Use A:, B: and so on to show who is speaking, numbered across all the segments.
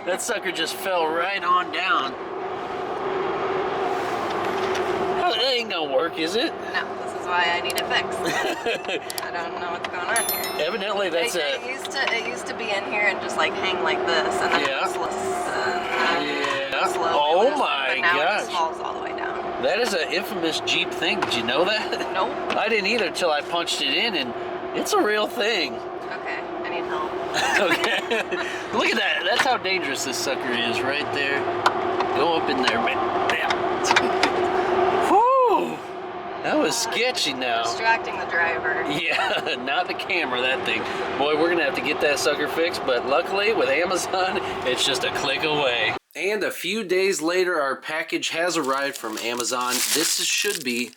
A: That sucker just fell right on down. Oh, that ain't gonna work, is it?
B: No, this is why I need it fixed. I don't know what's going on here.
A: Evidently, that's
B: it used to be in here and just like hang like this, and then it was loose,
A: Oh my
B: but now
A: gosh.
B: it just falls all the way down.
A: That is an infamous Jeep thing. Did you know that?
B: Nope.
A: I didn't either till I punched it in, and it's a real thing.
B: Okay, I need help.
A: Okay. Look at that. That's how dangerous this sucker is right there. Go up in there, man. Whew. That was sketchy now.
B: Distracting the driver.
A: Yeah, not the camera, that thing. Boy, we're going to have to get that sucker fixed, but luckily with Amazon, it's just a click away. And a few days later, our package has arrived from Amazon. This should be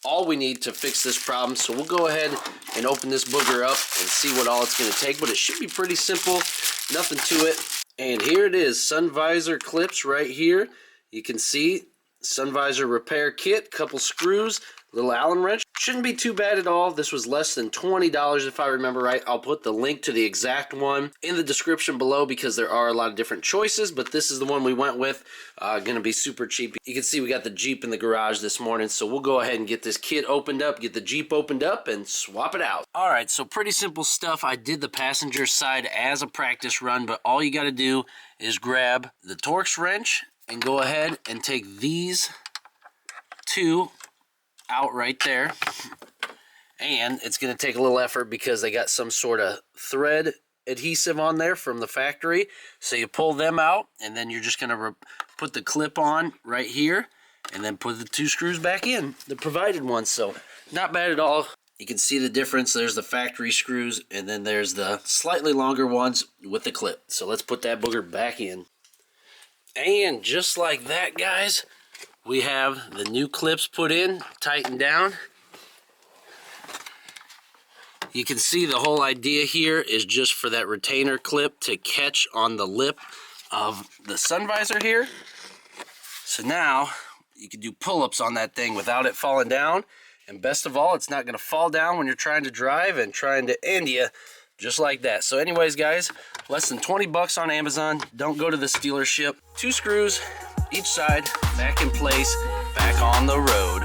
A: all we need to fix this problem. So we'll go ahead and open this booger up and see what all it's going to take. But it should be pretty simple, nothing to it. And here it is, sun visor clips right here. You can see sun visor repair kit, couple screws, little Allen wrench. Shouldn't be too bad at all. This was less than $20 if I remember right. I'll put the link to the exact one in the description below because there are a lot of different choices, but this is the one we went with. Gonna be super cheap. You can see we got the Jeep in the garage this morning, so we'll go ahead and get this kit opened up, get the Jeep opened up, and swap it out. All right, so pretty simple stuff. I did the passenger side as a practice run, but all you gotta do is grab the Torx wrench and go ahead and take these two out right there, and it's going to take a little effort because they got some sort of thread adhesive on there from the factory. So you pull them out, and then you're just going to put the clip on right here and then put the two screws back in, the provided ones. So not bad at all. You can see the difference. There's the factory screws, and then there's the slightly longer ones with the clip. So let's put that booger back in. And just like that, guys, we have the new clips put in, tightened down. You can see the whole idea here is just for that retainer clip to catch on the lip of the sun visor here. So now you can do pull-ups on that thing without it falling down. And best of all, it's not going to fall down when you're trying to drive and trying to end you just like that. So anyways, guys, less than 20 bucks on Amazon. Don't go to the dealership. 2 screws each side, back in place, back on the road.